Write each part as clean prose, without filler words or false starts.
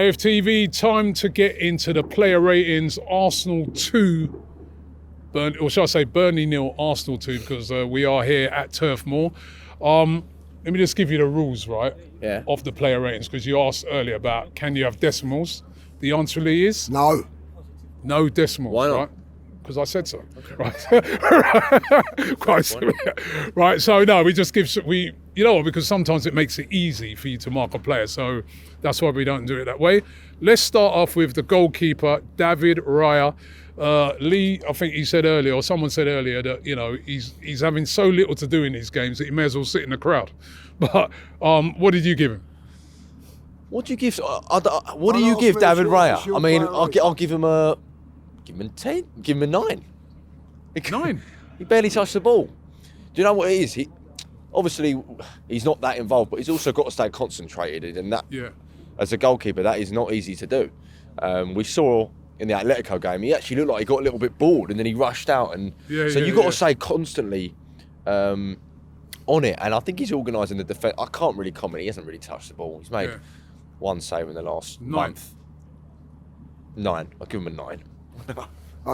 AFTV, time to get into the player ratings. Arsenal 2, or shall I say Burnley 0, Arsenal 2, because we are here at Turf Moor. Let me just give you the rules, right, of the player ratings, because you asked earlier about can you have decimals. The answer is no. No decimals. Why not? Right? Because I said so. Okay. Right. Right. So no, we just give because sometimes it makes it easy for you to mark a player. So that's why we don't do it that way. Let's start off with the goalkeeper, David Raya. Lee, I think he said earlier, or someone said earlier, that he's having so little to do in these games that he may as well sit in the crowd. But what did you give him? What do you give? What do you give David Raya? I mean, I'll give him a 10. Give him a 9. 9. He barely touched the ball. Do you know what it is? Obviously he's not that involved, but he's also got to stay concentrated, and that as a goalkeeper, that is not easy to do. We saw in the Atletico game, he actually looked like he got a little bit bored, and then he rushed out, and you've got to stay constantly on it. And I think he's organising the defence. I can't really comment. He hasn't really touched the ball. He's made one save in the last month. 9. I'll give him a 9.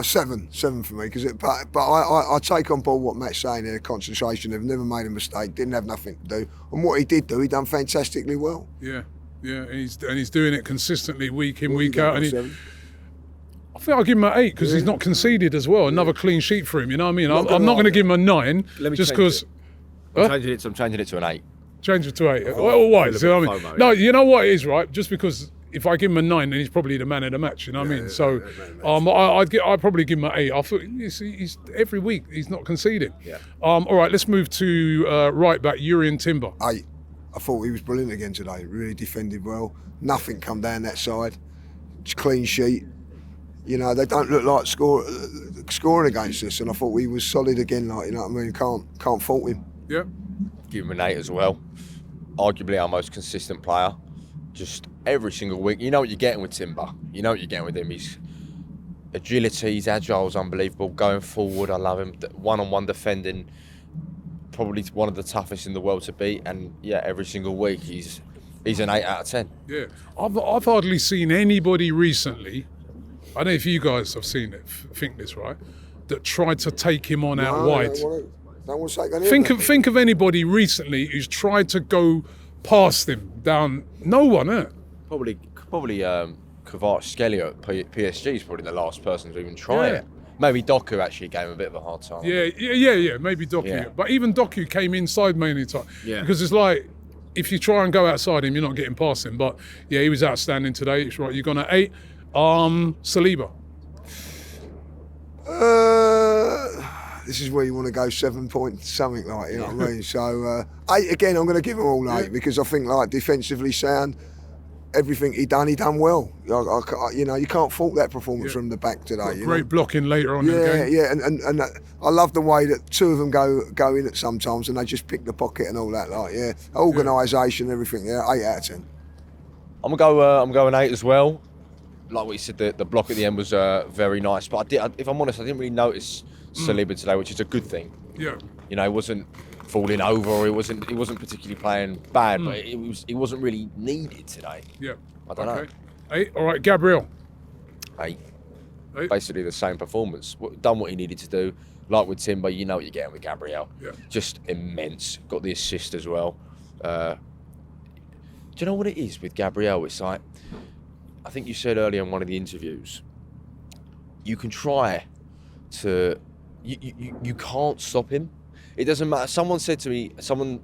7 for me, but I take on board what Matt's saying there. Concentration. They've never made a mistake. Didn't have nothing to do, and what he did do, he done fantastically well. Yeah. And he's doing it consistently, week in, week out. And I think I'll give him an 8 because he's not conceded as well. Another clean sheet for him. You know what I mean? I'm not going to give him a 9 just because. I'm changing it to an 8. Change it to 8. Why? You know what I mean? No, you know what it is, right? Just because. If I give him a 9, then he's probably the man of the match. You know what I mean? So, I'd probably give him an 8. I thought he's every week he's not conceding. Yeah. All right, let's move to right back Urian Timber. 8. I thought he was brilliant again today. Really defended well. Nothing come down that side. It's clean sheet. You know, they don't look like scoring against us, and I thought he was solid again. Like, you know what I mean? Can't fault him. Yeah. Give him an 8 as well. Arguably our most consistent player. Just every single week, you know what you're getting with Timber. You know what you're getting with him. His agility, his agile is unbelievable. Going forward, I love him. One-on-one defending, probably one of the toughest in the world to beat. And yeah, every single week he's an 8 out of 10. Yeah, I've hardly seen anybody recently. I don't know if you guys have seen it. Think this right? That tried to take him on out wide. Think of anybody recently who's tried to go past him down. No one, eh? Probably Kvaratskhelia at PSG is probably the last person to even try it. Maybe Doku actually gave him a bit of a hard time. Yeah. Maybe Doku. Yeah. But even Doku came inside mainly time. Yeah. Because it's like, if you try and go outside him, you're not getting past him. But yeah, he was outstanding today. It's right. You're going to 8. Saliba. This is where you want to go 7 point something like, you know what I mean? So 8 again. I'm going to give him all 8 because I think like defensively sound, everything he done well. You can't fault that performance from the back today. Great blocking later on in the game. Yeah, and I love the way that 2 of them go in at sometimes and they just pick the pocket and all that. Like organisation, everything. Yeah, 8 out of 10. I'm going 8 as well. Like what you said, the block at the end was very nice. But if I'm honest, I didn't really notice Saliba today, which is a good thing. Yeah. You know, he wasn't falling over, or he wasn't particularly playing bad, but he wasn't really needed today. Yeah. I don't know. 8. All right, Gabriel. 8. Basically the same performance. Done what he needed to do. Like with Timber, you know what you're getting with Gabriel. Yeah. Just immense. Got the assist as well. Do you know what it is with Gabriel? It's like, I think you said earlier in one of the interviews, you can try to, you can't stop him. It doesn't matter. Someone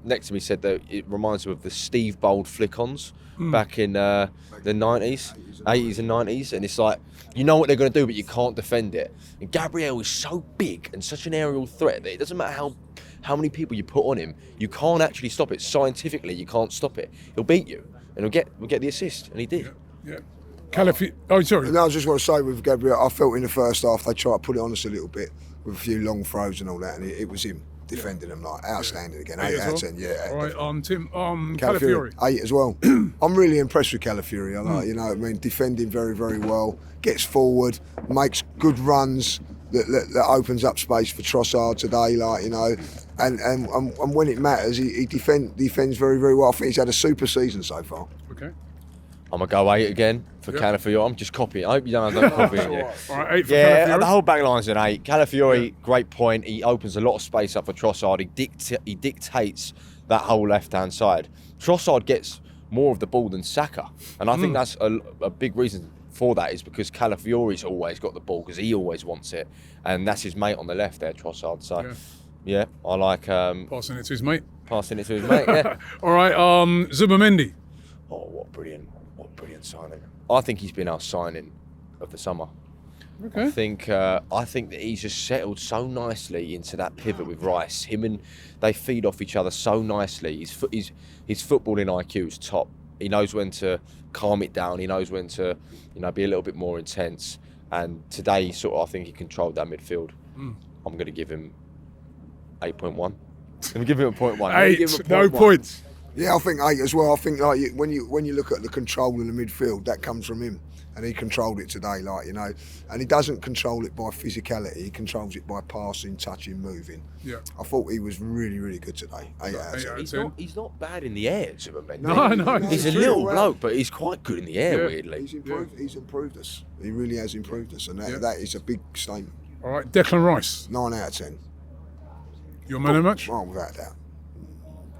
next to me said that it reminds them of the Steve Bold flick-ons back in the 90s, 80s and 90s. And it's like, you know what they're going to do, but you can't defend it. And Gabriel is so big and such an aerial threat that it doesn't matter how many people you put on him, you can't actually stop it. Scientifically, you can't stop it. He'll beat you, and we'll get the assist, and he did. Yeah. Sorry. No, I just want to say with Gabriel, I felt in the first half they tried to put it on us a little bit with a few long throws and all that, and it was him defending them like outstanding again. 8 out of 10. Yeah. All right, Tim. Calafiori. 8 as well. I'm really impressed with Calafiori. You know what I mean, defending very, very well. Gets forward, makes good runs. That opens up space for Trossard today, like, you know, and when it matters, he defends very, very well. I think he's had a super season so far. Okay. I'm going to go 8 again for Calafiori. I'm just copying. I hope you don't copy it. All right, 8 for Yeah, Calafiori. the whole back line's an 8. Calafiori, great point. He opens a lot of space up for Trossard. He dictates that whole left-hand side. Trossard gets more of the ball than Saka. And I think that's a big reason for that is because Calafiori's always got the ball because he always wants it. And that's his mate on the left there, Trossard. So, yeah I like... passing it to his mate. Passing it to his mate, yeah. All right, Zubimendi. Oh, what brilliant signing. I think he's been our signing of the summer. Okay. I think that he's just settled so nicely into that pivot with Rice. They feed off each other so nicely. His footballing IQ is top. He knows when to calm it down. He knows when to, be a little bit more intense. And today, I think he controlled that midfield. I'm going to give him 8.1. I'm going to give him a 0.1. 8, no points. Yeah, I think 8 as well. I think when you look at the control in the midfield, that comes from him, and he controlled it today, and he doesn't control it by physicality. He controls it by passing, touching, moving. Yeah, I thought he was really, really good today. 8 out of 10. He's not bad in the air, Zubimendi. No, he's a little bloke, but he's quite good in the air. Weirdly, he's improved us. He really has improved us, and that is a big statement. All right, Declan Rice. 9 out of 10. Your man of the match? Oh, without a doubt.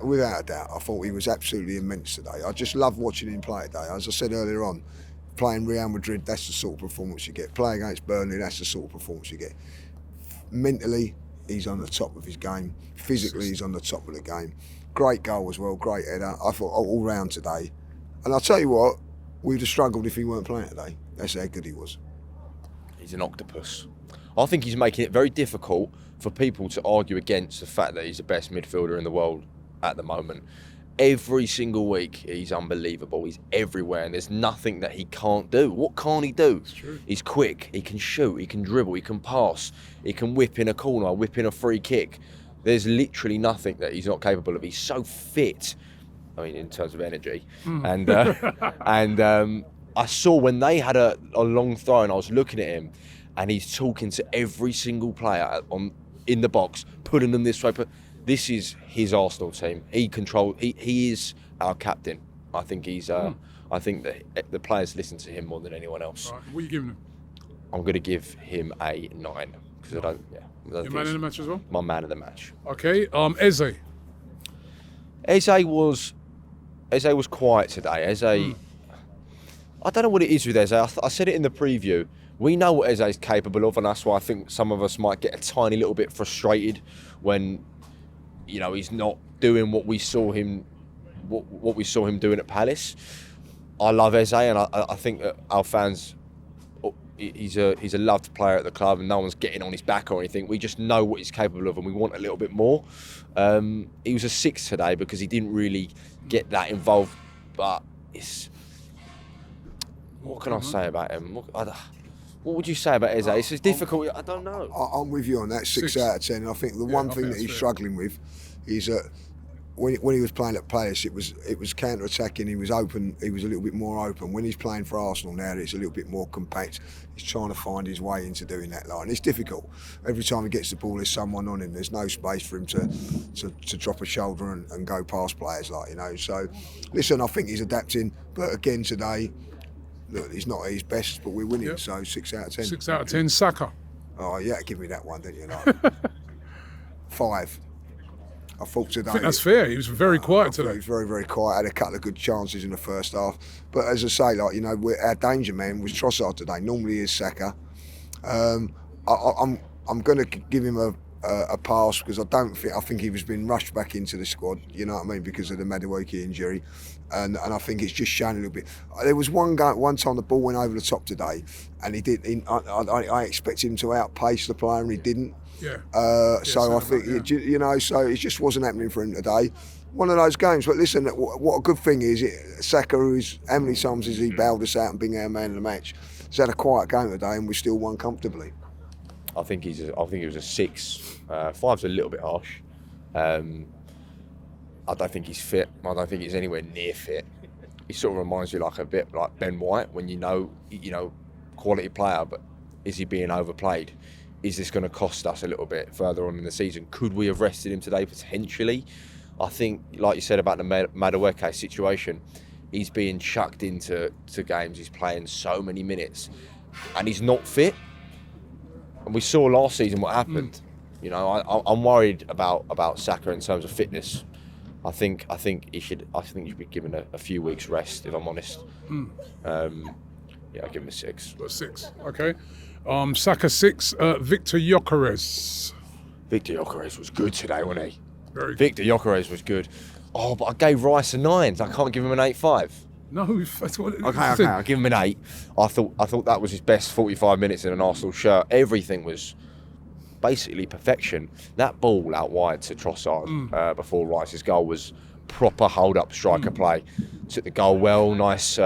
Without a doubt, I thought he was absolutely immense today. I just love watching him play today. As I said earlier on, playing Real Madrid, that's the sort of performance you get. Playing against Burnley, that's the sort of performance you get. Mentally, he's on the top of his game. Physically, he's on the top of the game. Great goal as well, great header. I thought all round today. And I'll tell you what, we'd have struggled if he weren't playing today. That's how good he was. He's an octopus. I think he's making it very difficult for people to argue against the fact that he's the best midfielder in the world at the moment. Every single week, he's unbelievable. He's everywhere, and there's nothing that he can't do. What can't he do? It's true. He's quick. He can shoot. He can dribble. He can pass. He can whip in a corner, whip in a free kick. There's literally nothing that he's not capable of. He's so fit. I mean, in terms of energy, and I saw when they had a long throw, and I was looking at him, and he's talking to every single player in the box, putting them this way. This is his Arsenal team. He is our captain. I think he's. I think that the players listen to him more than anyone else. Right. What are you giving him? I'm going to give him a 9 because I don't. Yeah. Your man of the match as well. My man of the match. Okay. Eze. Eze was quiet today. Eze. I don't know what it is with Eze. I said it in the preview. We know what Eze is capable of, and that's why I think some of us might get a tiny little bit frustrated when, he's not doing what we saw him doing at Palace. I love Eze, and I think that our fans, he's a loved player at the club, and no one's getting on his back or anything. We just know what he's capable of, and we want a little bit more. He was a 6 today because he didn't really get that involved, but what can I say about him? What would you say about Eze? It's difficult. I don't know. I'm with you on that. 6 out of 10. I think the one thing that he's struggling with is that when he was playing at Palace, it was counter-attacking. He was open. He was a little bit more open. When he's playing for Arsenal now, it's a little bit more compact. He's trying to find his way into doing that line. It's difficult. Every time he gets the ball, there's someone on him. There's no space for him to drop a shoulder and go past players So, listen, I think he's adapting. But again today, look, he's not at his best, but we're winning. So 6 out of 10. 6 out of 10. Saka. Oh yeah, give me that one, didn't you? 5. I thought today. I think that's fair. He was very quiet today. He was very, very quiet. Had a couple of good chances in the first half. But as I say, our danger man was Trossard today. Normally is Saka. I'm going to give him a pass because I think he was being rushed back into the squad. You know what I mean? Because of the Madueke injury, and I think it's just shown a little bit. There was one time the ball went over the top today, and he did. I expected him to outpace the player, and he didn't. Yeah. So I think so it just wasn't happening for him today. One of those games. But listen, what a good thing is Saka, how many times has he bailed us out and been our man of the match? He's had a quiet game today, and we still won comfortably. I think he was a 6. 5's a little bit harsh. I don't think he's fit. I don't think he's anywhere near fit. He sort of reminds you a bit like Ben White when quality player, but is he being overplayed? Is this going to cost us a little bit further on in the season? Could we have rested him today? Potentially. I think, like you said about the Madueke situation, he's being chucked into games. He's playing so many minutes, and he's not fit. And we saw last season what happened. You know, I'm worried about Saka in terms of fitness. I think he should be given a few weeks rest, if I'm honest. Yeah, I'll give him a 6. A 6, okay. Saka 6, Victor Gyökeres. Victor Gyökeres was good today, wasn't he? Very good. Victor Gyökeres was good. Oh, but I gave Rice a 9. I can't give him an 8.5. No, that's what it Okay, I'll give him an 8. I thought that was his best 45 minutes in an Arsenal shirt. Everything was basically perfection. That ball out wide to Trossard before Rice's goal was proper hold-up striker play. Took the goal well, nice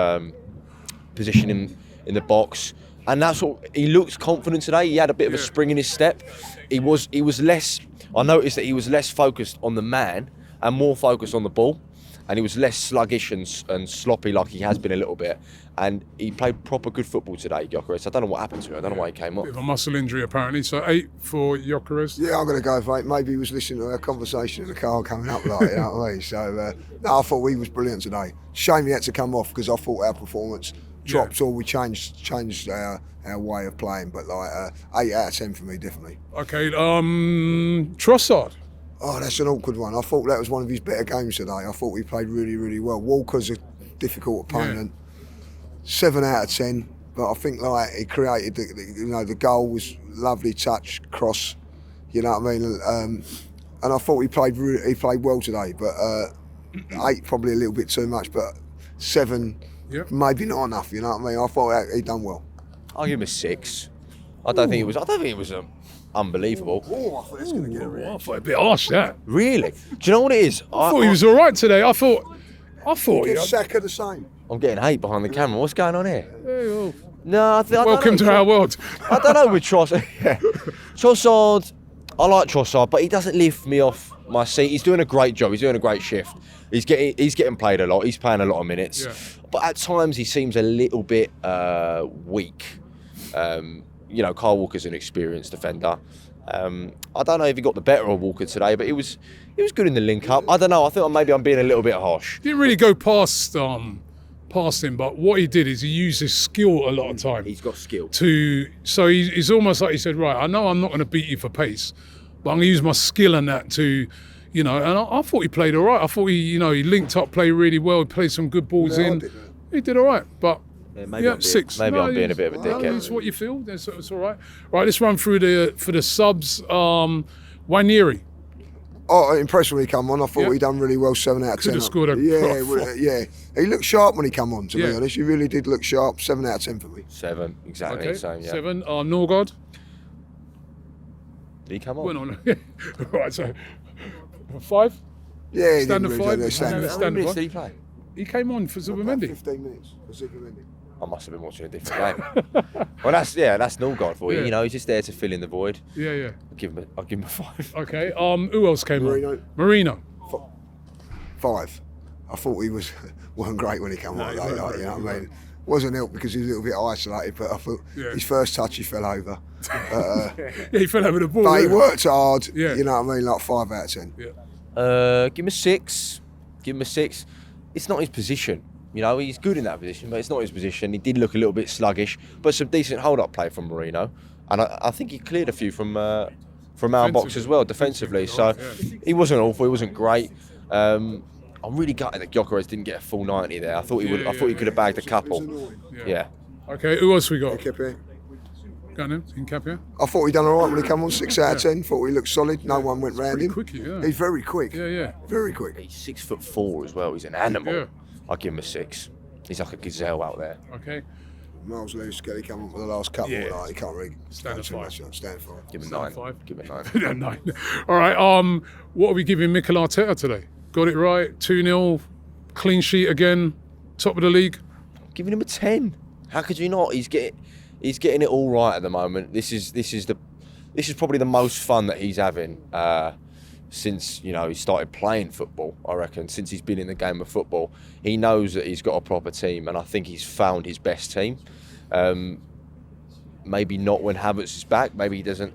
position in the box. And that's what he looked confident today. He had a bit of a spring in his step. He was less. I noticed that he was less focused on the man and more focused on the ball, and he was less sluggish and sloppy like he has been a little bit. And he played proper good football today, Gyökeres. I don't know what happened to him. I don't know why he came off. Bit of a muscle injury apparently. So 8 for Gyökeres. Yeah, I'm going to go for 8. Maybe he was listening to our conversation in the car coming up, like, you know what I mean? So, no, I thought he was brilliant today. Shame he had to come off because I thought our performance dropped or we changed our way of playing. But, like, 8 out of 10 for me, definitely. Okay, Trossard. Oh, that's an awkward one. I thought that was one of his better games today. I thought he played really, really well. Walker's a difficult opponent. 7 out of 10. But I think like he created the goal was lovely touch cross. You know what I mean? And I thought he played well today. But 8 probably a little bit too much. But 7 maybe not enough. You know what I mean? I thought he done well. I'll give him a 6. I don't think it was unbelievable. Oh, I thought it's going to get a I thought a bit harsh that. Really? Do you know what it is? I thought he was all right today. I thought. Saka the same. I'm getting hate behind the camera. What's going on here? Hey, well, No, welcome to our world. I don't know with Trossard. Trossard, I like Trossard, but he doesn't lift me off my seat. He's doing a great job. He's doing a great shift. He's getting played a lot. He's playing a lot of minutes. Yeah. But at times he seems a little bit weak. You know, Kyle Walker's an experienced defender. I don't know if he got the better of Walker today, but he was good in the link-up. I don't know. I think maybe I'm being a little bit harsh. Didn't really go past him, but what he did is he used his skill a lot of time. He's got skill. So he's almost like he said, right, I know I'm not going to beat you for pace, but I'm going to use my skill and that to, you know, and I thought he played all right. I thought he linked up, played really well, he played some good balls in. He did all right, but... maybe 6. Maybe I'm being a bit of a dickhead. It's what you feel. It's all right. Right, let's run through for the subs. Wanieri. Oh, impressed when he come on. I thought he done really well. 7 out of 10. Could have scored a yeah. He looked sharp when he come on. To be honest, he really did look sharp. 7 out of 10 for me. 7, exactly the same. Yeah. 7. Norgard. Did he come on? Went on. Right, so 5. Yeah, standard 5. How many minutes did he play? He came on for Zubimendi. 15 minutes for Zubimendi. I must have been watching a different game. Well, that's Norgard for you. Yeah. You know, he's just there to fill in the void. Yeah. I'll give him a 5. Okay. Who else came on? Marino. 5. I thought he wasn't great when he came on. You know what I mean? Wasn't helped because he was a little bit isolated, but I thought his first touch he fell over. He fell over the ball. But he worked hard. Yeah. You know what I mean? Like 5 out of 10. Yeah. Give him a 6. It's not his position. You know, he's good in that position, but it's not his position. He did look a little bit sluggish, but some decent hold-up play from Marino, and I think he cleared a few from our box as well defensively. So he wasn't awful. He wasn't great. I'm really gutted that Gyökeres didn't get a full 90 there. I thought he would. I thought he could have bagged a couple. Yeah. Okay. Who else we got? Nketiah. Got him. Nketiah. I thought he done all right when he came on. 6 out of 10. Thought he looked solid. No one went round him. Quick, yeah. He's very quick. Yeah. Very quick. He's 6'4" as well. He's an animal. Yeah. I'll give him a 6. He's like a gazelle out there. Okay. Miles Lewis Kelly come on for the last couple. Yeah. Like, he can't really Stand at 5. Stand 5. Give him a Stand 9. 5. Give him a 9. Yeah, 9. All right. What are we giving Mikel Arteta today? Got it right. 2-0. Clean sheet again. Top of the league. I'm giving him a 10. How could you not? He's getting it all right at the moment. This is probably the most fun that he's having since he started playing football. I reckon since he's been in the game of football, he knows that he's got a proper team, and I think he's found his best team. Maybe not when Havertz is back. Maybe he doesn't.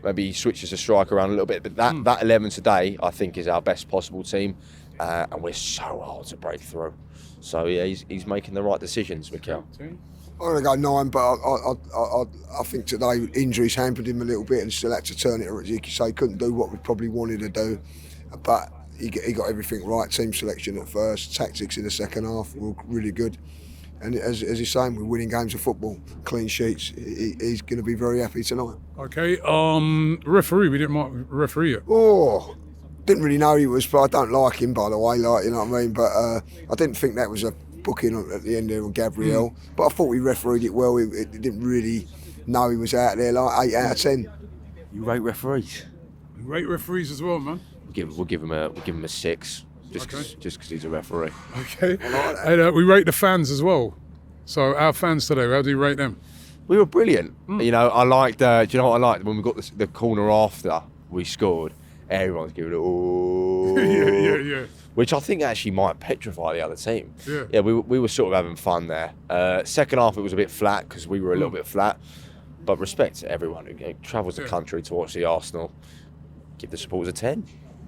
Maybe he switches the strike around a little bit. But that 11 today, I think, is our best possible team. and we're so hard to break through. So yeah, he's making the right decisions, Mikel. I'm going to go 9, but I think today injuries hampered him a little bit and still had to turn it. As you say, couldn't do what we probably wanted to do, but he got everything right. Team selection at first, tactics in the second half were really good. And as he's saying, we're winning games of football, clean sheets. He's going to be very happy tonight. Okay, referee, we didn't mark referee yet. Oh, didn't really know he was, but I don't like him, by the way, like, you know what I mean? But I didn't think that was a booking at the end there on Gabriel. But I thought we refereed it well. He didn't really know he was out there, like 8 out of 10. You rate referees? We rate referees as well, man. We'll give him a 6. Just because he's a referee. Okay. And we rate the fans as well. So our fans today, how do you rate them? We were brilliant. You know, I liked. Do you know what I liked when we got the corner after we scored? Everyone's giving it oh. Yeah. Which I think actually might petrify the other team. Yeah. We were sort of having fun there. Second half it was a bit flat because we were a little bit flat. But respect to everyone who travels the country to watch the Arsenal. Give the supporters a 10.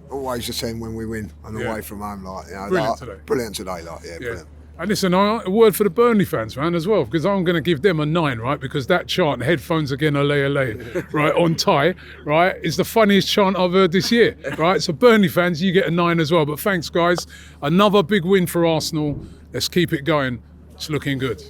Always a 10 when we win and away from home, like, you know, Brilliant today. Brilliant today, like, brilliant. And listen, a word for the Burnley fans, man, as well, because I'm going to give them a 9, right? Because that chant, headphones again, ole, right, on tie, right, is the funniest chant I've heard this year, right? So Burnley fans, you get a 9 as well. But thanks, guys. Another big win for Arsenal. Let's keep it going. It's looking good.